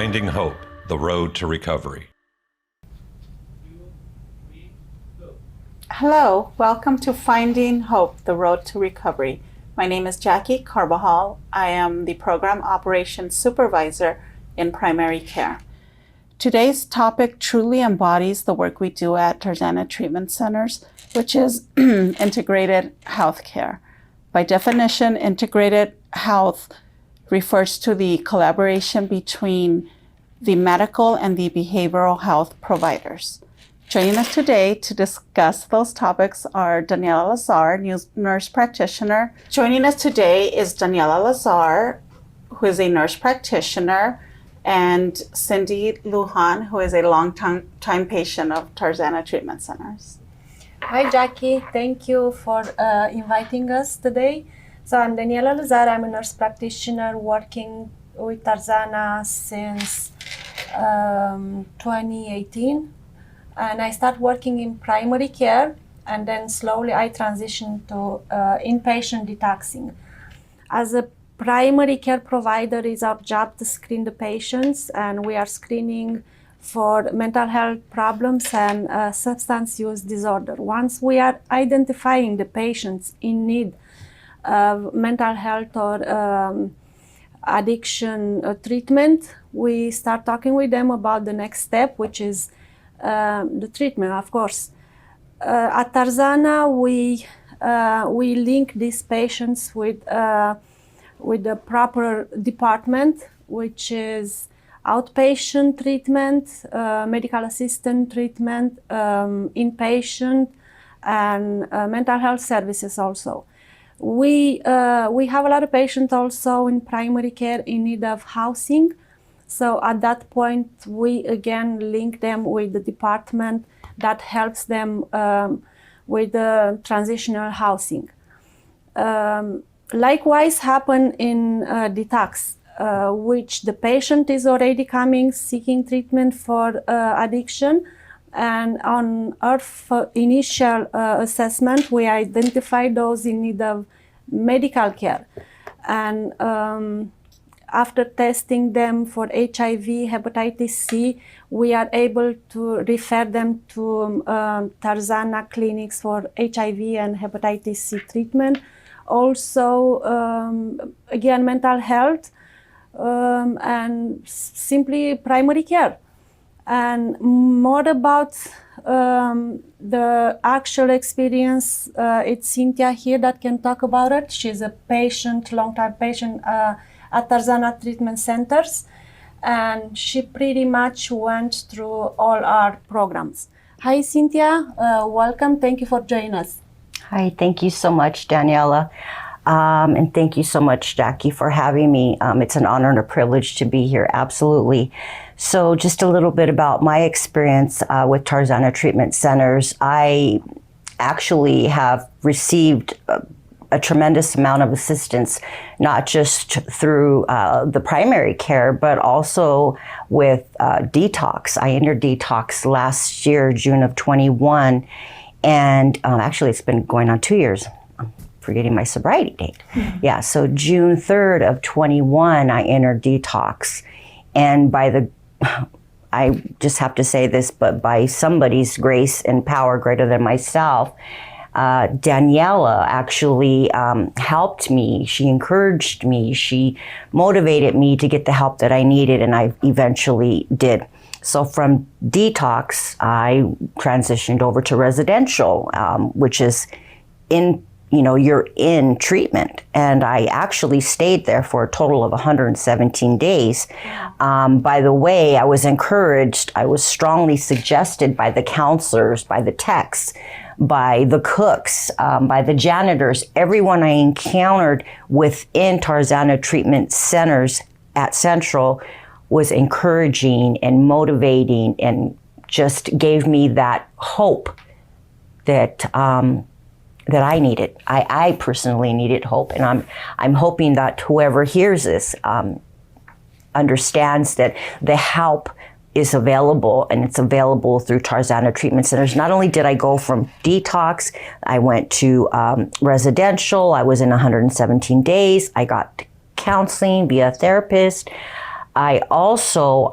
Finding Hope, the Road to Recovery. Hello, welcome to Finding Hope, the Road to Recovery. My name is Jackie Carbajal. I am the Program Operations Supervisor in Primary Care. Today's topic truly embodies the work we do at Tarzana Treatment Centers, which is integrated healthcare. By definition, integrated health refers to the collaboration between the medical and the behavioral health providers. Joining us today to discuss those topics are Daniela Lazar, nurse practitioner. Joining us today is Daniela Lazar, who is a nurse practitioner, and Cynthia Lujan, who is a long-time patient of Tarzana Treatment Centers. Hi, Jackie. Thank you for inviting us today. So I'm Daniela Lazar. I'm a nurse practitioner working with Tarzana since 2018. And I started working in primary care, and then slowly I transitioned to inpatient detoxing. As a primary care provider, it's our job to screen the patients, and we are screening for mental health problems and substance use disorder. Once we are identifying the patients in need of mental health or addiction treatment, we start talking with them about the next step, which is the treatment, of course. At Tarzana, we link these patients with the proper department, which is outpatient treatment, medical assistant treatment, inpatient, and mental health services also. We have a lot of patients also in primary care in need of housing. So at that point, we again link them with the department that helps them with the transitional housing. Likewise happen in Detox, which the patient is already coming seeking treatment for addiction, and on our initial assessment, we identify those in need of medical care. And after testing them for HIV, hepatitis C, we are able to refer them to Tarzana clinics for HIV and hepatitis C treatment. Also, again, mental health, and simply primary care. And more about the actual experience, it's Cynthia here that can talk about it. She's a patient, long-time patient at Tarzana Treatment Centers, and she pretty much went through all our programs. Hi, Cynthia. Welcome. Thank you for joining us. Hi, thank you so much, Daniela. And thank you so much, Jackie, for having me. It's an honor and a privilege to be here, absolutely. So just a little bit about my experience with Tarzana Treatment Centers. I actually have received a tremendous amount of assistance, not just through the primary care, but also with Detox. I entered Detox last year, June of 21, and actually it's been going on 2 years. I'm forgetting my sobriety date. Mm-hmm. Yeah, so June 3rd of 21, I entered Detox. And I just have to say this, but by somebody's grace and power greater than myself, Daniela actually helped me. She encouraged me. She motivated me to get the help that I needed, and I eventually did. So from Detox, I transitioned over to residential, which is you're in treatment. And I actually stayed there for a total of 117 days. By the way, I was encouraged, I was strongly suggested by the counselors, by the techs, by the cooks, by the janitors, everyone I encountered within Tarzana Treatment Centers at Central was encouraging and motivating and just gave me that hope that that I needed. I personally needed hope, and I'm hoping that whoever hears this understands that the help is available, and it's available through Tarzana Treatment Centers. Not only did I go from Detox, I went to residential. I was in 117 days. I got counseling via a therapist. I also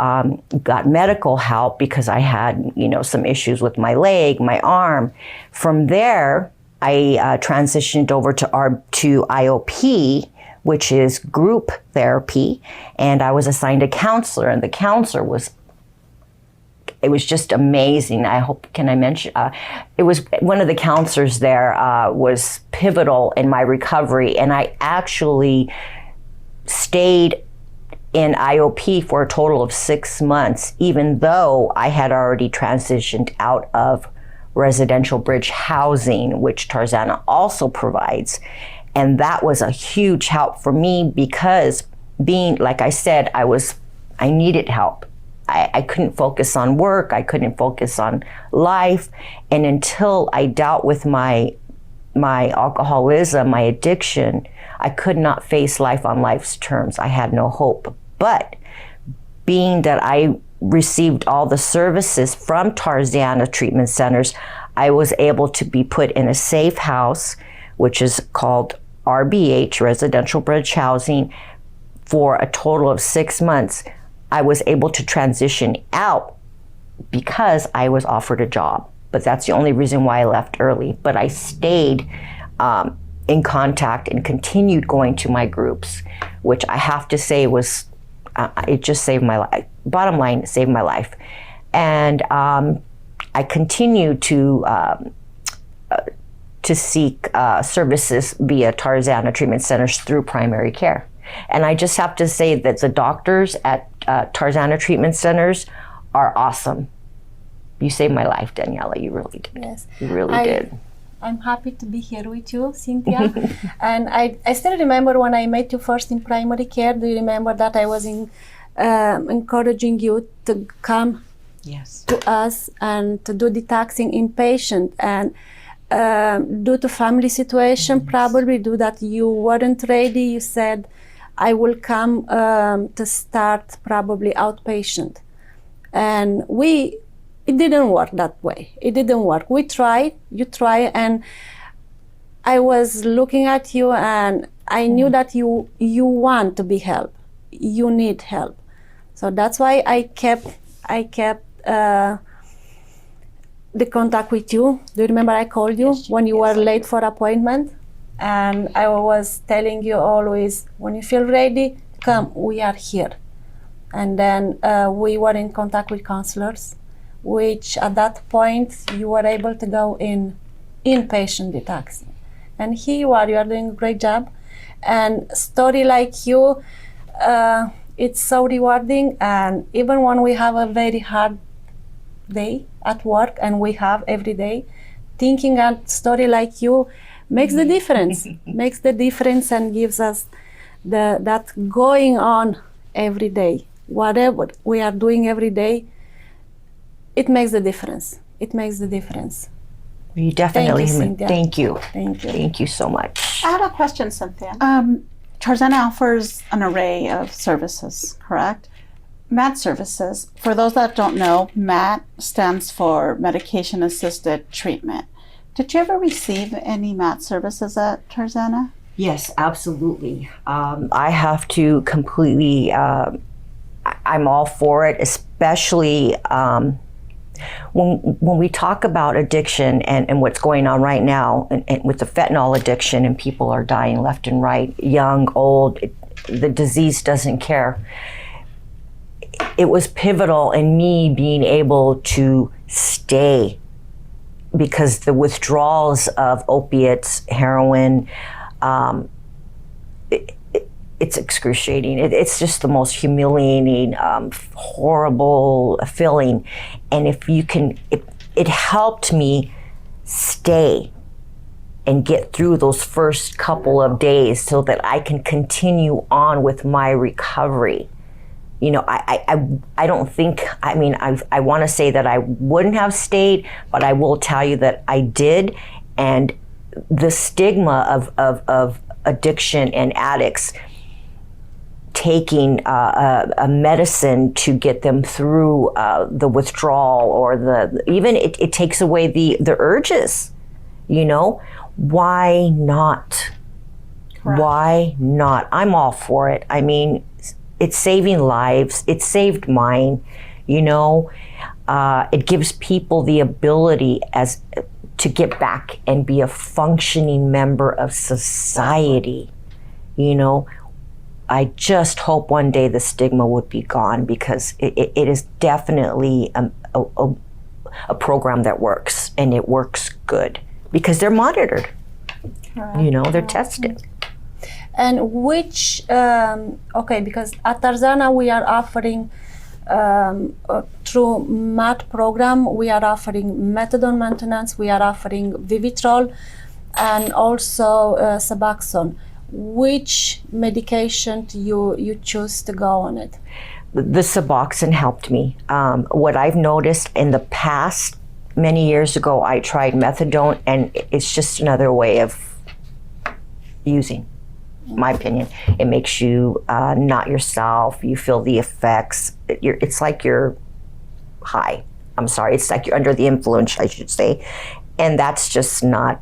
got medical help because I had, some issues with my leg, my arm. From there, I transitioned over to IOP, which is group therapy, and I was assigned a counselor, and the counselor was just amazing. Can I mention, it was one of the counselors there was pivotal in my recovery, and I actually stayed in IOP for a total of 6 months, even though I had already transitioned out of residential bridge housing, which Tarzana also provides. And that was a huge help for me because like I said, I needed help. I couldn't focus on work. I couldn't focus on life. And until I dealt with my alcoholism, my addiction, I could not face life on life's terms. I had no hope. But being that I received all the services from Tarzana Treatment Centers, I was able to be put in a safe house, which is called RBH, Residential Bridge Housing, for a total of 6 months. I was able to transition out because I was offered a job, but that's the only reason why I left early. But I stayed in contact and continued going to my groups, which I have to say was, it just saved my life. Bottom line, it saved my life. And I continued to seek services via Tarzana Treatment Centers through primary care. And I just have to say that the doctors at Tarzana Treatment Centers are awesome. You saved my life, Daniela. You really did. Yes. You really did. I'm happy to be here with you, Cynthia. And I still remember when I met you first in primary care. Do you remember that I was encouraging you to come to us and to do detoxing inpatient? And due to family situation, probably due that you weren't ready, you said, I will come to start probably outpatient. And it didn't work that way. It didn't work. We tried, you tried, and I was looking at you and I knew that you want to be helped. You need help. So that's why I kept the contact with you. Do you remember I called you when you were late for appointment? And I was telling you always, when you feel ready, come, we are here. And then we were in contact with counselors, which at that point you were able to go in inpatient detoxing. And here you are doing a great job. And story like you, it's so rewarding. And even when we have a very hard day at work, and we have every day, thinking a story like you makes the difference, makes the difference and gives us that going on every day. Whatever we are doing every day, it makes the difference. It makes the difference. You definitely, thank you. Thank you so much. I have a question, Cynthia. Tarzana offers an array of services, correct? MAT services. For those that don't know, MAT stands for Medication Assisted Treatment. Did you ever receive any MAT services at Tarzana? Yes, absolutely. I have to completely, I'm all for it, especially when we talk about addiction and what's going on right now and with the fentanyl addiction, and people are dying left and right, young, old, the disease doesn't care. It was pivotal in me being able to stay, because the withdrawals of opiates, heroin, it's excruciating. It's just the most humiliating, horrible feeling. And if you can, it helped me stay and get through those first couple of days so that I can continue on with my recovery. You know, I don't think, I mean, I want to say that I wouldn't have stayed, but I will tell you that I did. And the stigma of addiction and addicts taking a medicine to get them through the withdrawal, or even it takes away the urges, you know, why not? Correct. Why not? I'm all for it. I mean, it's saving lives. It saved mine, you know. It gives people the ability to get back and be a functioning member of society, you know. I just hope one day the stigma would be gone, because it is definitely a program that works, and it works good because they're monitored. Correct. You know, they're tested. And which, because at Tarzana we are offering, through MAT program, we are offering methadone maintenance, we are offering Vivitrol, and also Suboxone. Which medication do you choose to go on it? The Suboxone helped me. What I've noticed in the past, many years ago, I tried methadone, and it's just another way of using. My opinion, it makes you not yourself. You feel the effects. It's like you're high. I'm sorry. It's like you're under the influence, I should say, and that's just not.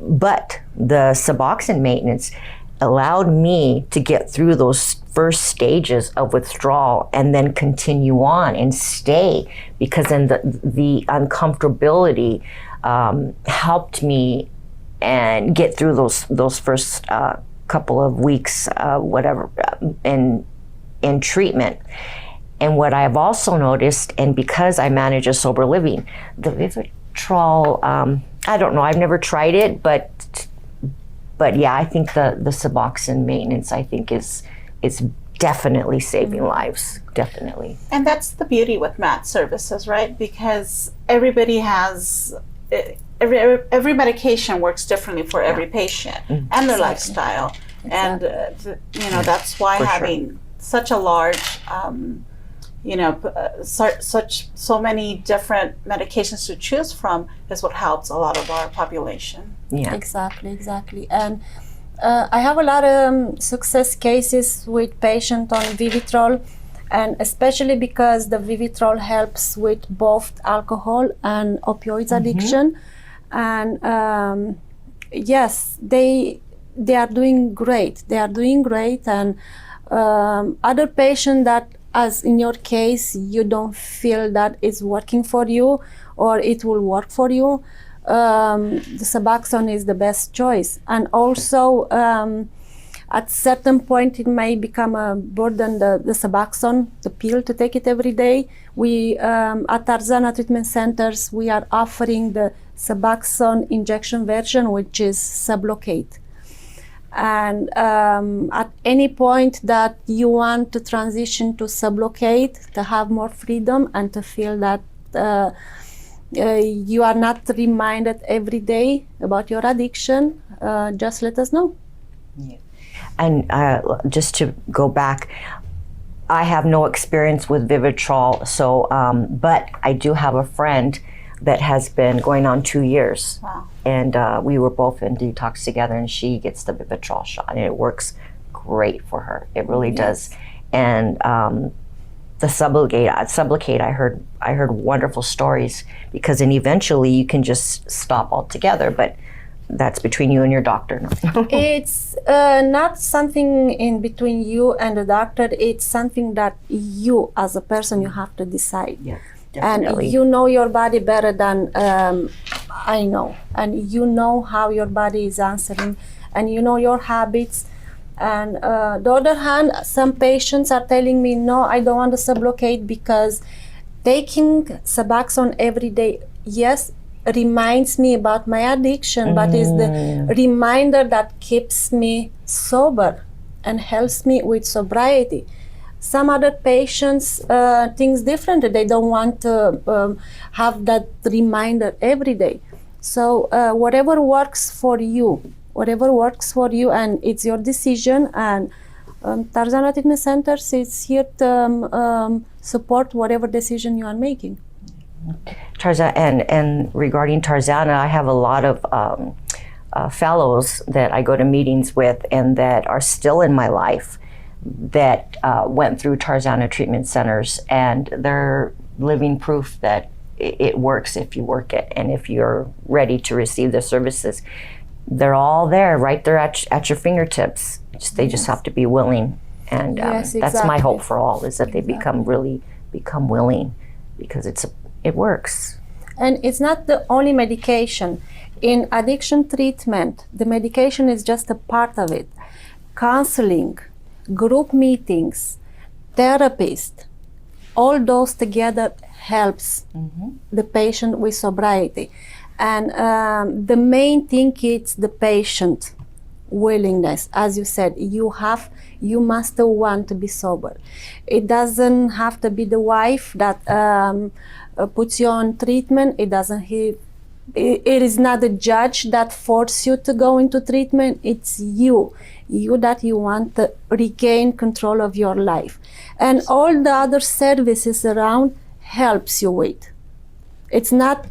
But the Suboxone maintenance allowed me to get through those first stages of withdrawal and then continue on and stay, because then the uncomfortability helped me and get through those first couple of weeks, in treatment. And what I've also noticed, and because I manage a sober living, the Vivitrol, I don't know, I've never tried it, but yeah, I think the Suboxone maintenance, I think is definitely saving lives, definitely. And that's the beauty with MAT services, right? Because everybody has, every medication works differently for every patient and their lifestyle. Exactly. And, that's why for having such a large, so many different medications to choose from is what helps a lot of our population. Yeah, exactly. And I have a lot of success cases with patients on Vivitrol, and especially because the Vivitrol helps with both alcohol and opioids addiction. And yes, they are doing great. And other patients that, as in your case, you don't feel that it's working for you or it will work for you, the Suboxone is the best choice. And also, at certain point, it may become a burden, the Suboxone, the pill, to take it every day. We, at Tarzana Treatment Centers, we are offering the Suboxone injection version, which is Sublocade. And at any point that you want to transition to Sublocade, to have more freedom and to feel that you are not reminded every day about your addiction, just let us know. Yeah. And just to go back, I have no experience with Vivitrol, so but I do have a friend that has been going on 2 years. Wow. And we were both in Detox together, and she gets the Vivitrol shot, and it works great for her. It really does. And the Sublocade, I heard wonderful stories, because then eventually you can just stop altogether, but that's between you and your doctor. It's not something in between you and the doctor. It's something that you, as a person, you have to decide. Yeah. Definitely. And you know your body better than I know, and you know how your body is answering, and you know your habits. And the other hand, some patients are telling me, no, I don't want the Sublocade because taking Suboxone every day, yes, reminds me about my addiction, but is the reminder that keeps me sober and helps me with sobriety. Some other patients think differently. They don't want to have that reminder every day. So whatever works for you, and it's your decision. And Tarzana Treatment Centers is here to support whatever decision you are making. Tarzana, and regarding Tarzana, I have a lot of fellows that I go to meetings with and that are still in my life that went through Tarzana Treatment Centers, and they're living proof that it works if you work it, and if you're ready to receive the services. They're all there, right there at your fingertips. They just have to be willing And Yes, that's my exactly. hope for all, is that they become willing, because it works. And it's not the only medication. In addiction treatment, the medication is just a part of it. Counseling, group meetings, therapist, all those together helps the patient with sobriety. And the main thing is the patient willingness. As you said, you must want to be sober. It doesn't have to be the wife that puts you on treatment. It is not the judge that forces you to go into treatment. It's you that you want to regain control of your life, and all the other services around helps you with. It's not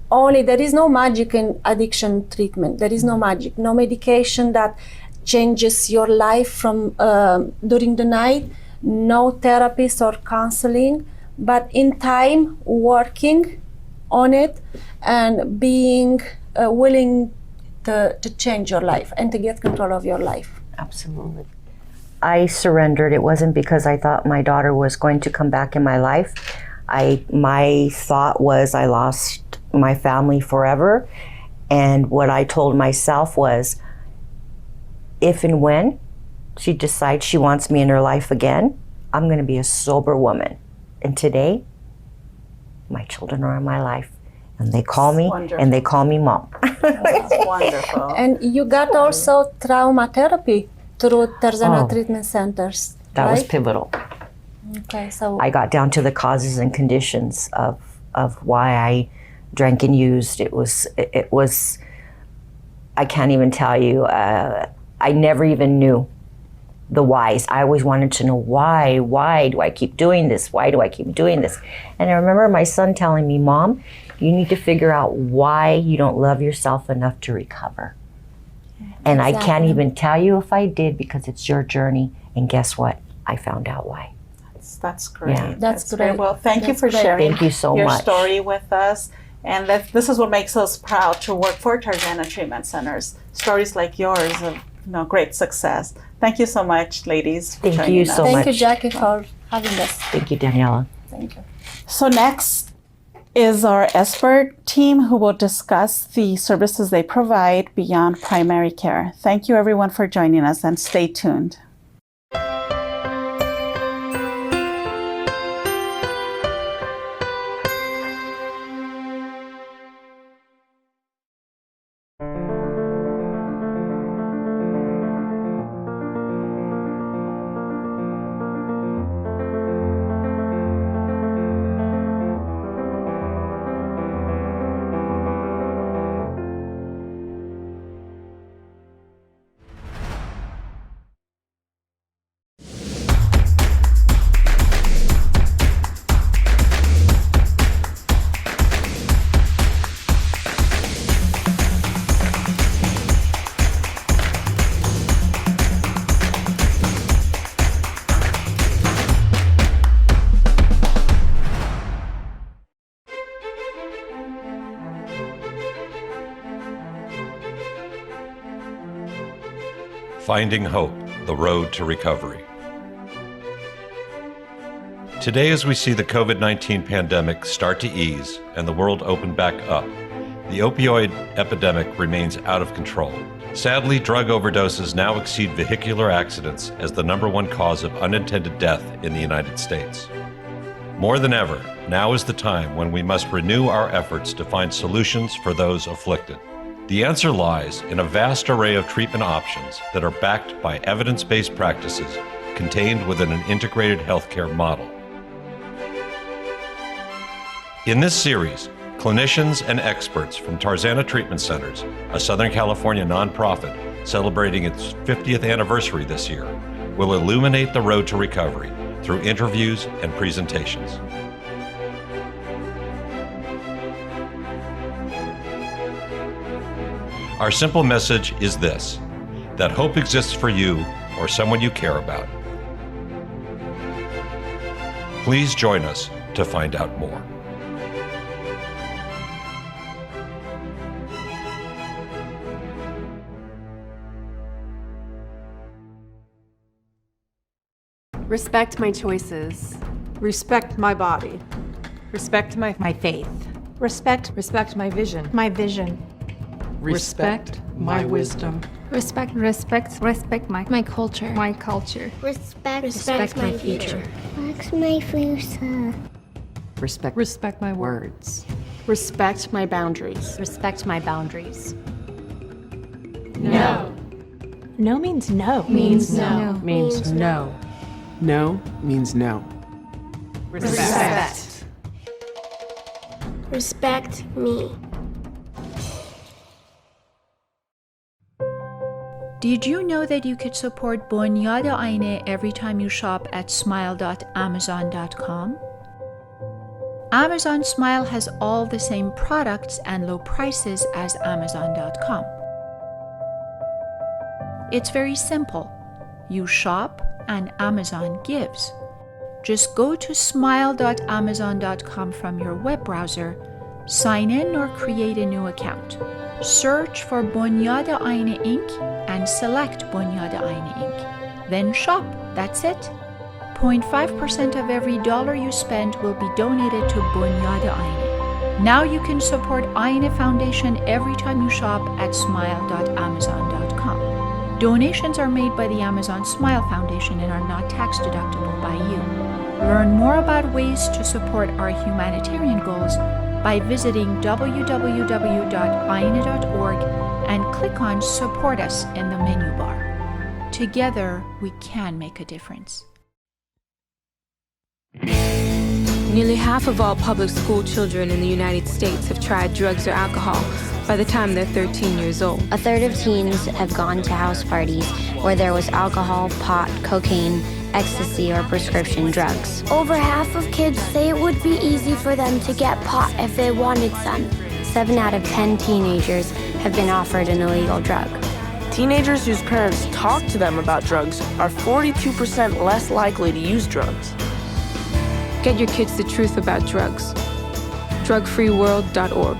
only, there is no magic in addiction treatment. There is no magic, no medication that changes your life from during the night, no therapist or counseling, but in time working on it and being willing to change your life and to get control of your life. Absolutely. I surrendered. It wasn't because I thought my daughter was going to come back in my life. My thought was I lost my family forever. And what I told myself was, if and when she decides she wants me in her life again, I'm going to be a sober woman. And today, my children are in my life. And they call me, wonderful. and they call me mom. That's wonderful. And you got also trauma therapy through Tarzana Oh. Treatment Centers. That was right? pivotal. Okay, so I got down to the causes and conditions of why I drank and used. It was I can't even tell you. I never even knew the whys. I always wanted to know why do I keep doing this? Why do I keep doing this? And I remember my son telling me, Mom, you need to figure out why you don't love yourself enough to recover. And I can't Exactly. even tell you if I did, because it's your journey. And guess what? I found out why. That's great. Yeah. That's very great. well. Thank you That's for great. sharing Thank you so your much. story with us. And this is what makes us proud to work for Tarzana Treatment Centers. Stories like yours of great success. Thank you so much, ladies. For Thank joining you us. so thank you, much. Jackie, for having us. Thank you, Daniela. Thank you. So next is our expert team who will discuss the services they provide beyond primary care. Thank you everyone for joining us, and stay tuned. Finding Hope, the Road to Recovery. Today, as we see the COVID-19 pandemic start to ease and the world open back up, the opioid epidemic remains out of control. Sadly, drug overdoses now exceed vehicular accidents as the #1 cause of unintended death in the United States. More than ever, now is the time when we must renew our efforts to find solutions for those afflicted. The answer lies in a vast array of treatment options that are backed by evidence-based practices contained within an integrated healthcare model. In this series, clinicians and experts from Tarzana Treatment Centers, a Southern California nonprofit celebrating its 50th anniversary this year, will illuminate the road to recovery through interviews and presentations. Our simple message is this: that hope exists for you or someone you care about. Please join us to find out more. Respect my choices. Respect my body. Respect my faith. Respect my vision. My vision. Respect my wisdom. Respect my culture. My culture. Respect my future. Respect my future. Respect my words. Respect my boundaries. Respect my boundaries. No. No means no. Means no. Means no. No means no. Respect. Respect me. Did you know that you could support Bunyad Ayeneh every time you shop at smile.amazon.com? Amazon Smile has all the same products and low prices as Amazon.com. It's very simple. You shop and Amazon gives. Just go to smile.amazon.com from your web browser, sign in or create a new account. Search for Bunyad Ayeneh Inc. and select Bunyad Ayeneh Inc. Then shop. That's it. 0.5% of every dollar you spend will be donated to Bunyad Ayeneh. Now you can support Ayeneh Foundation every time you shop at smile.amazon.com. Donations are made by the Amazon Smile Foundation and are not tax deductible by you. Learn more about ways to support our humanitarian goals by visiting www.ayeneh.org and click on Support Us in the menu bar. Together, we can make a difference. Nearly half of all public school children in the United States have tried drugs or alcohol by the time they're 13 years old. A third of teens have gone to house parties where there was alcohol, pot, cocaine, ecstasy, or prescription drugs. Over half of kids say it would be easy for them to get pot if they wanted some. 7 out of 10 teenagers have been offered an illegal drug. Teenagers whose parents talk to them about drugs are 42% less likely to use drugs. Get your kids the truth about drugs. drugfreeworld.org.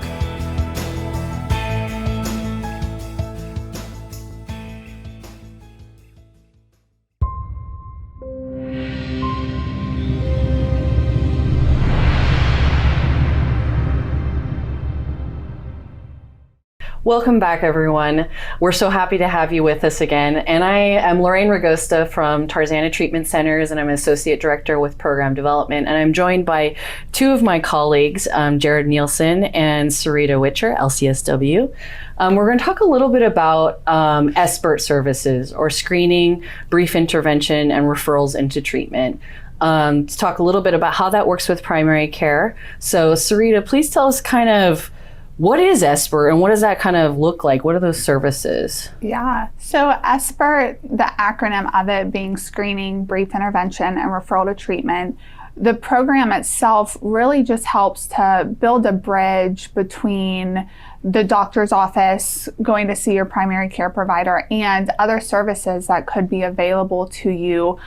Welcome back, everyone. We're so happy to have you with us again. And I am Lorraine Ragosta from Tarzana Treatment Centers, and I'm an Associate Director with Program Development. And I'm joined by two of my colleagues, Jared Nielsen and Sarita Witcher, LCSW. We're going to talk a little bit about SBIRT services, or screening, brief intervention, and referrals into treatment. To talk a little bit about how that works with primary care. So Sarita, please tell us kind of what is SBIRT and what does that kind of look like? What are those services? Yeah, so SBIRT, the acronym of it being screening, brief intervention, and referral to treatment, the program itself really just helps to build a bridge between the doctor's office, going to see your primary care provider, and other services that could be available to you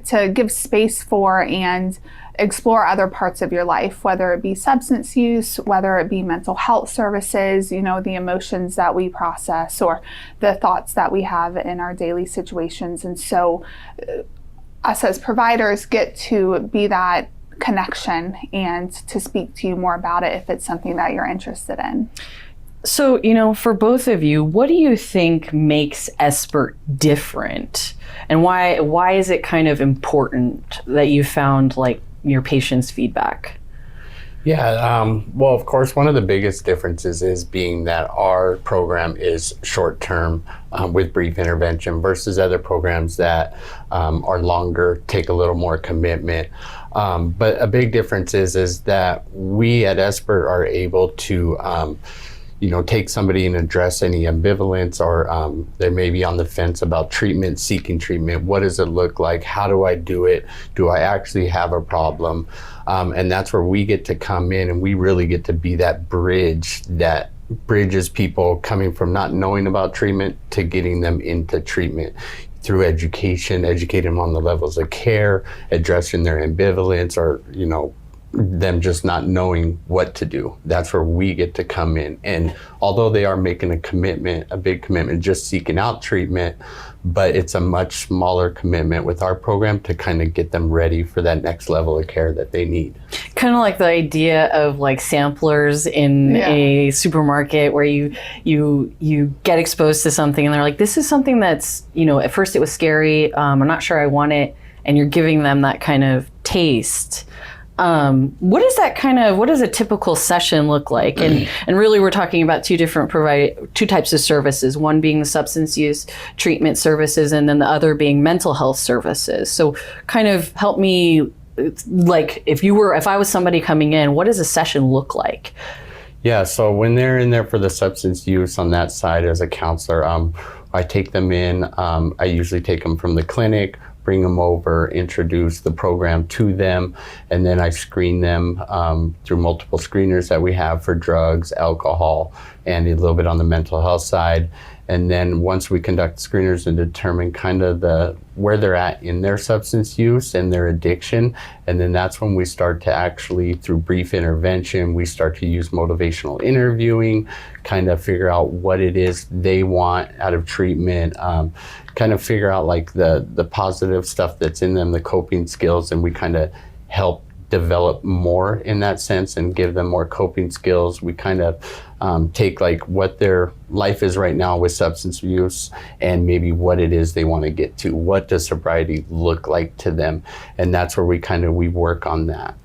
to give space for and explore other parts of your life, whether it be substance use, whether it be mental health services, you know, the emotions that we process or the thoughts that we have in our daily situations. And so us as providers get to be that connection and to speak to you more about it if it's something that you're interested in. So, you know, for both of you, what do you think makes SBIRT different? And why is it kind of important that you found like your patients' feedback? Yeah, well, of course, one of the biggest differences is being that our program is short-term with brief intervention versus other programs that are longer, take a little more commitment. But a big difference is that we at SBIRT are able to take somebody and address any ambivalence or they may be on the fence about treatment, seeking treatment. What does it look like? How do I do it? Do I actually have a problem? And that's where we get to come in and we really get to be that bridge that bridges people coming from not knowing about treatment to getting them into treatment through education, educating them on the levels of care, addressing their ambivalence or, them just not knowing what to do. That's where we get to come in. And although they are making a commitment, a big commitment, just seeking out treatment, but it's a much smaller commitment with our program to kind of get them ready for that next level of care that they need. Kind of like the idea of like samplers in a supermarket where you get exposed to something and they're like, this is something that's, at first it was scary, I'm not sure I want it, and you're giving them that kind of taste. What does a typical session look like? And really we're talking about two types of services, one being the substance use treatment services and then the other being mental health services. So kind of help me, like if I was somebody coming in, what does a session look like? Yeah, so when they're in there for the substance use on that side as a counselor, I take them in, I usually take them from the clinic, bring them over, introduce the program to them, and then I screen them through multiple screeners that we have for drugs, alcohol, and a little bit on the mental health side. And then once we conduct screeners and determine kind of where they're at in their substance use and their addiction, and then that's when we start to actually, through brief intervention, we start to use motivational interviewing, kind of figure out what it is they want out of treatment, kind of figure out like the positive stuff that's in them, the coping skills, and we kind of help develop more in that sense and give them more coping skills. We kind of take like what their life is right now with substance use and maybe what it is they want to get to. What does sobriety look like to them? And that's where we work on that.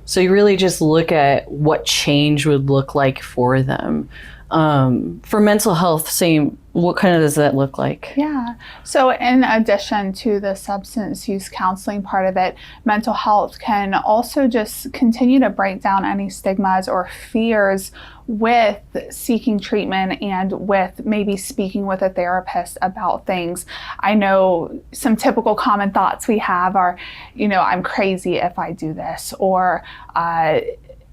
So you really just look at what change would look like for them. For mental health, same. What kind of does that look like? Yeah. So in addition to the substance use counseling part of it, mental health can also just continue to break down any stigmas or fears with seeking treatment and with maybe speaking with a therapist about things. I know some typical common thoughts we have are, I'm crazy if I do this, or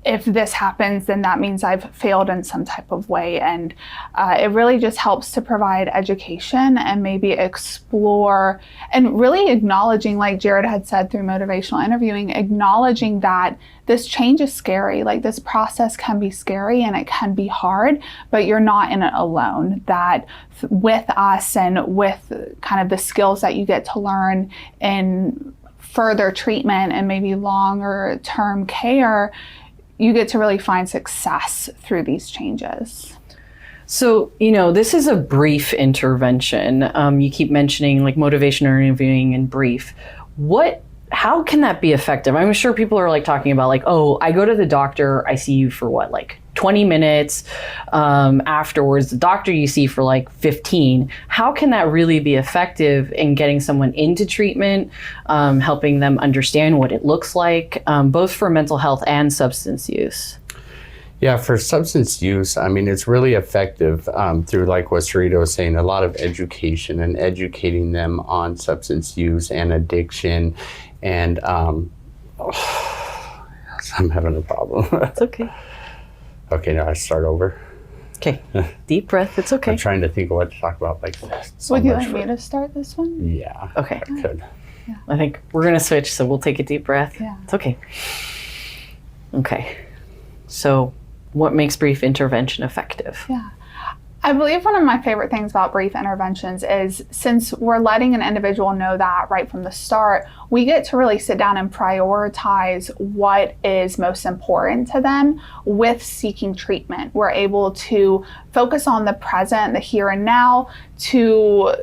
if this happens, then that means I've failed in some type of way. And it really just helps to provide education and maybe explore and really acknowledging, like Jared had said through motivational interviewing, acknowledging that this change is scary. Like this process can be scary and it can be hard, but you're not in it alone. That with us and with kind of the skills that you get to learn in further treatment and maybe longer term care, you get to really find success through these changes. So, this is a brief intervention. You keep mentioning like motivation or interviewing and brief. How can that be effective? I'm sure people are like talking about like, oh, I go to the doctor, I see you for what, like 20 minutes. Afterwards, the doctor you see for like 15. How can that really be effective in getting someone into treatment, helping them understand what it looks like, both for mental health and substance use? Yeah, for substance use, I mean, it's really effective through, like what Sarita was saying, a lot of education and educating them on substance use and addiction. And I'm having a problem. It's okay. Okay, now I start over. Okay, deep breath, it's okay. I'm trying to think of what to talk about. Like, would you like me to start this one? Yeah. Okay. I could. Yeah. I think we're gonna switch, so we'll take a deep breath. Yeah. It's okay. Okay. So, what makes brief intervention effective? Yeah. I believe one of my favorite things about brief interventions is, since we're letting an individual know that right from the start, we get to really sit down and prioritize what is most important to them with seeking treatment. We're able to focus on the present, the here and now, to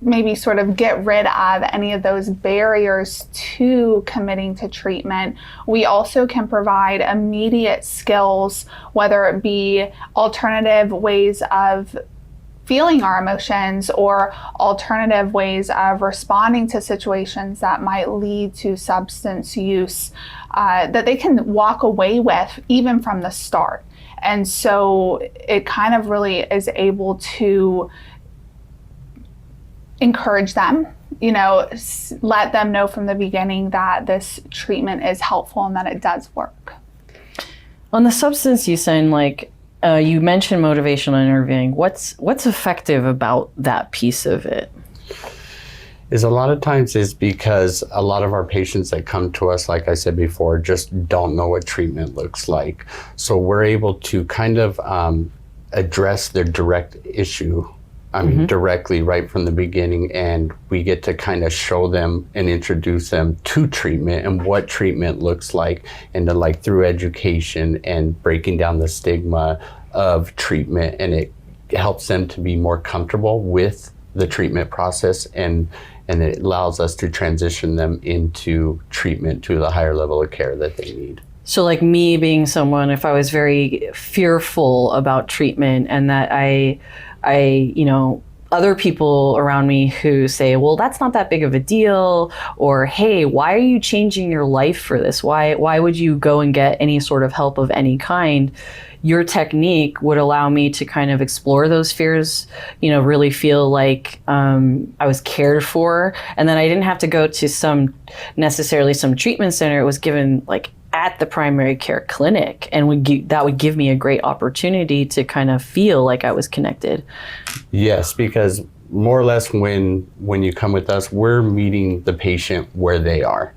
maybe sort of get rid of any of those barriers to committing to treatment. We also can provide immediate skills, whether it be alternative ways of feeling our emotions or alternative ways of responding to situations that might lead to substance use, that they can walk away with even from the start. And so it kind of really is able to encourage them, let them know from the beginning that this treatment is helpful and that it does work. On the substance use end, you mentioned motivational interviewing. What's effective about that piece of it? is a lot of times is because a lot of our patients that come to us, like I said before, just don't know what treatment looks like. So we're able to kind of address their direct issue, directly right from the beginning, and we get to kind of show them and introduce them to treatment and what treatment looks like, and then like through education and breaking down the stigma of treatment, and it helps them to be more comfortable with the treatment process, and it allows us to transition them into treatment to the higher level of care that they need. So like me being someone, if I was very fearful about treatment, and that I other people around me who say, well, that's not that big of a deal, or, hey, why are you changing your life for this? Why would you go and get any sort of help of any kind? Your technique would allow me to kind of explore those fears, really feel like I was cared for, and then I didn't have to go to necessarily some treatment center. It was given like at the primary care clinic, and that would give me a great opportunity to kind of feel like I was connected. Yes, because more or less when you come with us, we're meeting the patient where they are.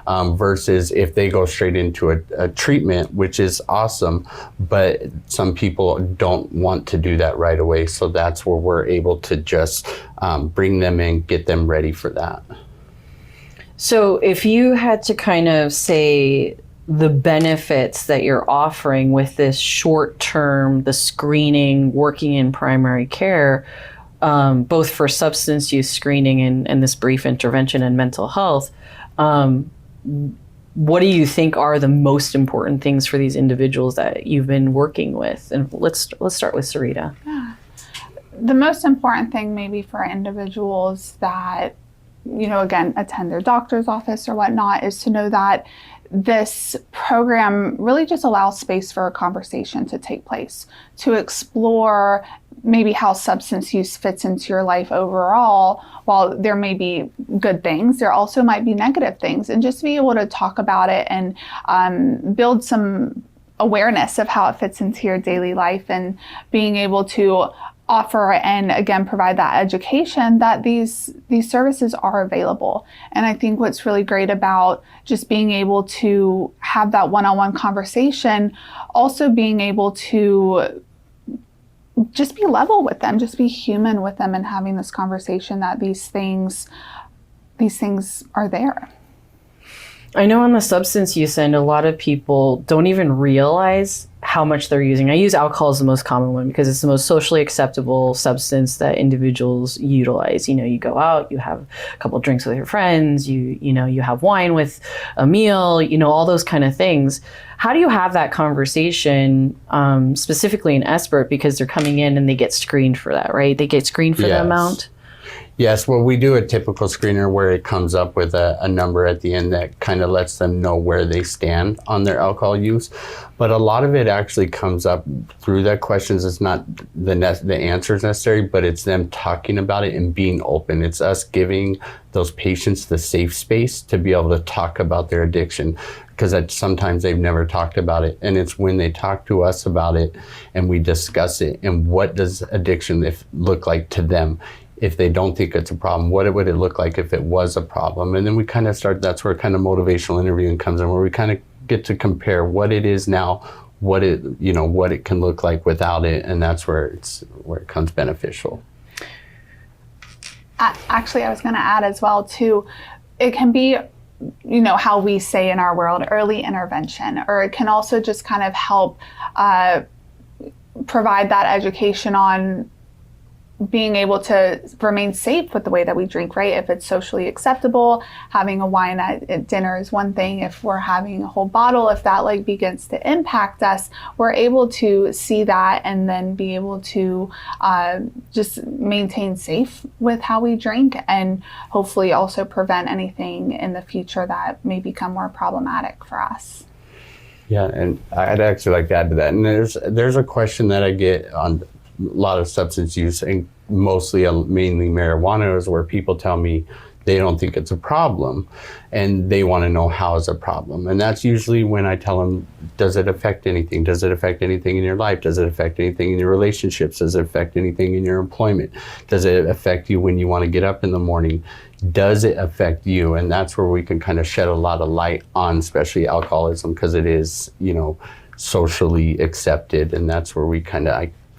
Versus if they go straight into a treatment, which is awesome, but some people don't want to do that right away. So that's where we're able to just bring them in, get them ready for that. So if you had to kind of say the benefits that you're offering with this short term, the screening, working in primary care, both for substance use screening and this brief intervention in mental health, what do you think are the most important things for these individuals that you've been working with? And let's start with Sarita. Yeah. The most important thing maybe for individuals that, again, attend their doctor's office or whatnot, is to know that this program really just allows space for a conversation to take place, to explore maybe how substance use fits into your life overall. While there may be good things, there also might be negative things, and just be able to talk about it and build some awareness of how it fits into your daily life, and being able to offer and again provide that education that these services are available. And I think what's really great about just being able to have that one-on-one conversation, also being able to just be level with them, just be human with them, and having this conversation that these things are there. I know on the substance use end, a lot of people don't even realize how much they're using. I use alcohol as the most common one because it's the most socially acceptable substance that individuals utilize. You go out, you have a couple of drinks with your friends, you have wine with a meal, all those kind of things. How do you have that conversation, specifically in ESPERT, because they're coming in and they get screened for that, right? They get screened for the amount? Yes, well, we do a typical screener where it comes up with a number at the end that kind of lets them know where they stand on their alcohol use. But a lot of it actually comes up through that questions. It's not the answers necessary, but it's them talking about it and being open. It's us giving those patients the safe space to be able to talk about their addiction, because sometimes they've never talked about it. And it's when they talk to us about it and we discuss it, and what does addiction look like to them. If they don't think it's a problem, what would it look like if it was a problem? And then we kind of start, that's where kind of motivational interviewing comes in, where we kind of get to compare what it is now, what it can look like without it, and that's where it becomes beneficial. Actually, I was going to add as well too, it can be, how we say in our world, early intervention, or it can also just kind of help provide that education on being able to remain safe with the way that we drink, right? If it's socially acceptable, having a wine at dinner is one thing. If we're having a whole bottle, if that begins to impact us, we're able to see that and then be able to just maintain safe with how we drink, and hopefully also prevent anything in the future that may become more problematic for us. Yeah, and I'd actually like to add to that. And there's a question that I get on a lot of substance use, and mainly marijuana, is where people tell me They don't think it's a problem, and they want to know how is a problem. And that's usually when I tell them, does it affect anything? Does it affect anything in your life? Does it affect anything in your relationships? Does it affect anything in your employment? Does it affect you when you want to get up in the morning? Does it affect you? And that's where we can kind of shed a lot of light on, especially alcoholism, because it is, socially accepted. And that's where we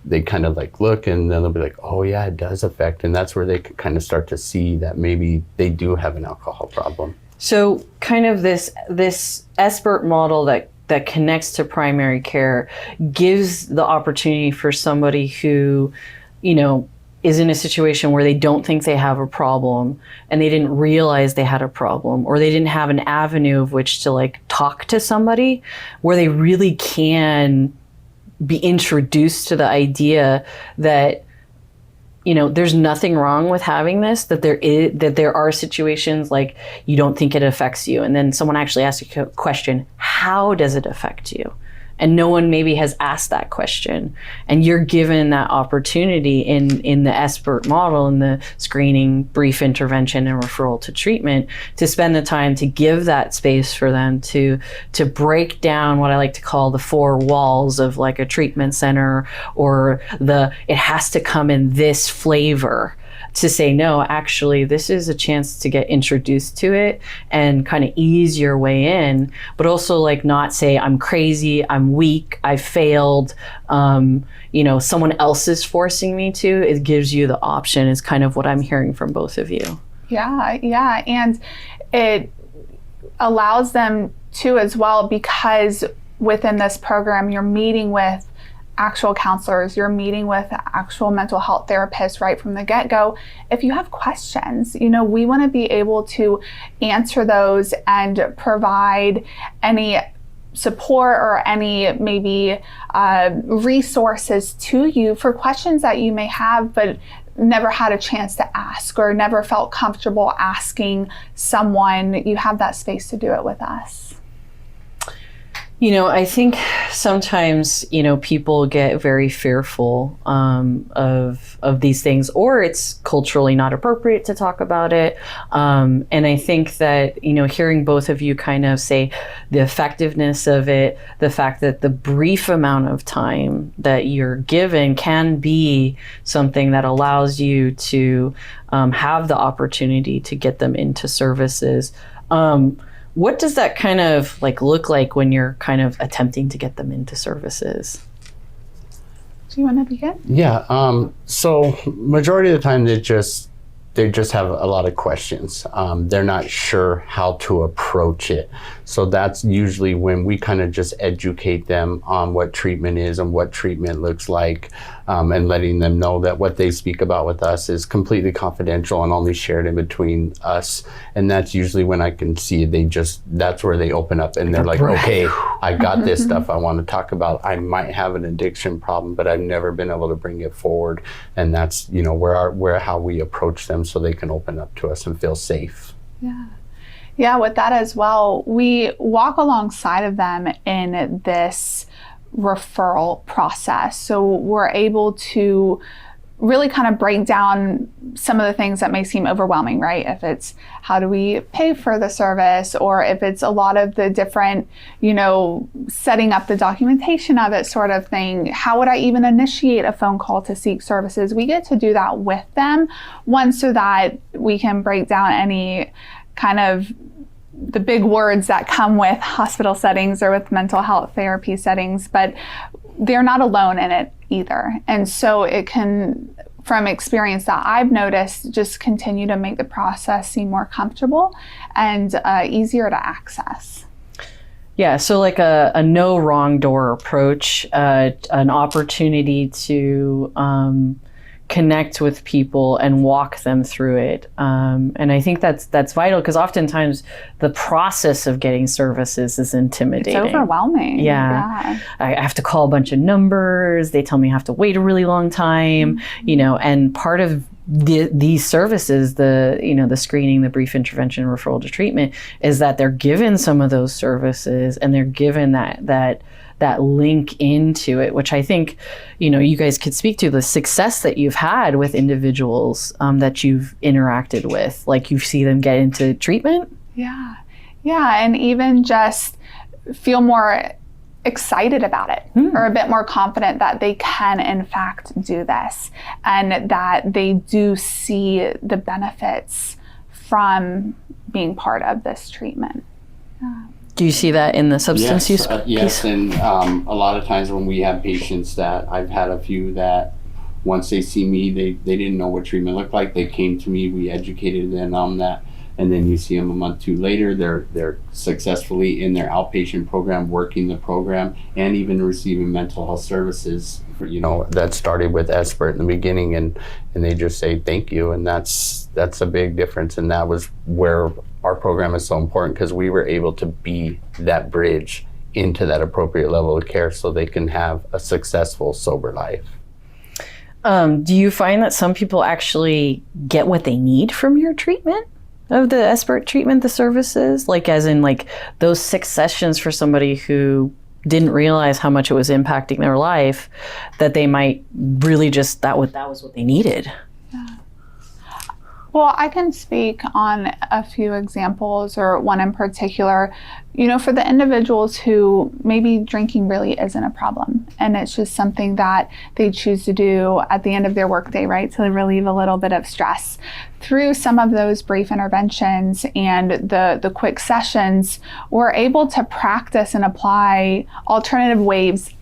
they kind of like look, and then they'll be like, oh yeah, it does affect. And that's where they can kind of start to see that maybe they do have an alcohol problem. So kind of this expert model that connects to primary care gives the opportunity for somebody who, is in a situation where they don't think they have a problem and they didn't realize they had a problem, or they didn't have an avenue of which to like talk to somebody, where they really can be introduced to the idea that, there's nothing wrong with having this, that there are situations like you don't think it affects you. And then someone actually asks you a question, how does it affect you? And no one maybe has asked that question. And you're given that opportunity in the expert model, in the screening, brief intervention, and referral to treatment, to spend the time to give that space for them to break down what I like to call the four walls of like a treatment center, or it has to come in this flavor. To say, no, actually, this is a chance to get introduced to it and kind of ease your way in, but also like not say, I'm crazy, I'm weak, I failed, someone else is forcing me to. It gives you the option, is kind of what I'm hearing from both of you. Yeah. And it allows them to as well, because within this program, you're meeting with actual counselors, you're meeting with actual mental health therapists right from the get-go. If you have questions, we want to be able to answer those and provide any support or any maybe resources to you for questions that you may have but never had a chance to ask, or never felt comfortable asking someone. You have that space to do it with us. I think sometimes, people get very fearful of these things, or it's culturally not appropriate to talk about it. And I think that, hearing both of you kind of say the effectiveness of it, the fact that the brief amount of time that you're given can be something that allows you to have the opportunity to get them into services. What does that kind of look like when you're kind of attempting to get them into services? Do you want to begin? Yeah. So majority of the time they just have a lot of questions. They're not sure how to approach it. So that's usually when we kind of just educate them on what treatment is and what treatment looks like, and letting them know that what they speak about with us is completely confidential and only shared in between us. And that's usually when I can see that's where they open up and they're like, okay, I got this stuff I want to talk about. I might have an addiction problem, but I've never been able to bring it forward. And that's, how we approach them so they can open up to us and feel safe. Yeah, with that as well, we walk alongside of them in this referral process. So we're able to really kind of break down some of the things that may seem overwhelming, right? If it's how do we pay for the service, or if it's a lot of the different, setting up the documentation of it sort of thing. How would I even initiate a phone call to seek services? We get to do that with them, so that we can break down any kind of the big words that come with hospital settings or with mental health therapy settings, but they're not alone in it either. And so it can, from experience that I've noticed, just continue to make the process seem more comfortable and easier to access. Yeah, so like a no wrong door approach, an opportunity to connect with people and walk them through it. And I think that's vital, because oftentimes the process of getting services is intimidating. It's overwhelming. Yeah. I have to call a bunch of numbers. They tell me I have to wait a really long time, and part of these services, the screening, the brief intervention, referral to treatment, is that they're given some of those services, and they're given that that link into it, which I think, you guys could speak to the success that you've had with individuals that you've interacted with, like you see them get into treatment. Yeah, and even just feel more excited about it or a bit more confident that they can in fact do this and that they do see the benefits from being part of this treatment. Do you see that in the substance use piece? Yes, and a lot of times when we have patients that I've had a few that once they see me, they didn't know what treatment looked like. They came to me, we educated them on that, and then you see them a month, 2 later, they're successfully in their outpatient program, working the program, and even receiving mental health services. That started with Esprit in the beginning, and they just say thank you, and that's a big difference. And that was where our program is so important, because we were able to be that bridge into that appropriate level of care so they can have a successful, sober life. Do you find that some people actually get what they need from your treatment? Of the Esprit treatment, the services, like as in like those 6 sessions for somebody who didn't realize how much it was impacting their life, that they might really just, that was what they needed. Well, I can speak on a few examples, or one in particular. For the individuals who maybe drinking really isn't a problem, and it's just something that they choose to do at the end of their workday, right, to relieve a little bit of stress. Through some of those brief interventions and the quick sessions, we're able to practice and apply alternative ways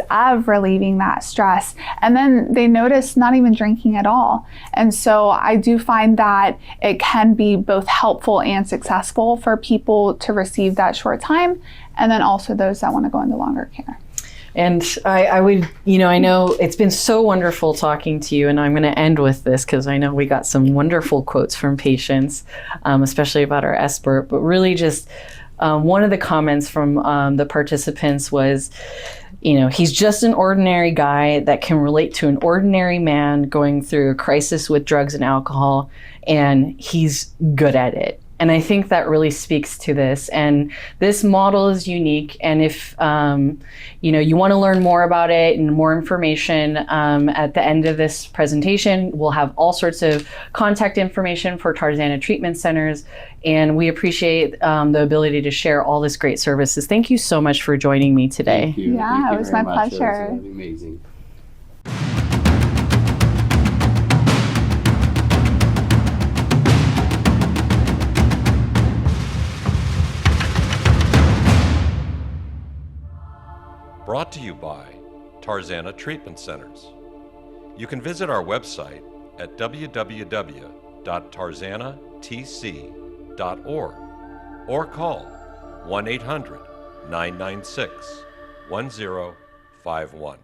of relieving that stress. And then they notice not even drinking at all. And so I do find that it can be both helpful and successful for people to receive that short time, and then also those that want to go into longer care. And I would, I know it's been so wonderful talking to you, and I'm going to end with this because I know we got some wonderful quotes from patients, especially about our Esprit, but really just one of the comments from the participants was, he's just an ordinary guy that can relate to an ordinary man going through a crisis with drugs and alcohol, and he's good at it. And I think that really speaks to this. And this model is unique. And if you want to learn more about it and more information, at the end of this presentation, we'll have all sorts of contact information for Tarzana Treatment Centers. And we appreciate the ability to share all this great services. Thank you so much for joining me today. Thank you. Yeah, Thank you it was very my much. pleasure. It was amazing. Brought to you by Tarzana Treatment Centers. You can visit our website at www.tarzanatc.org or call 1-800-996-1051.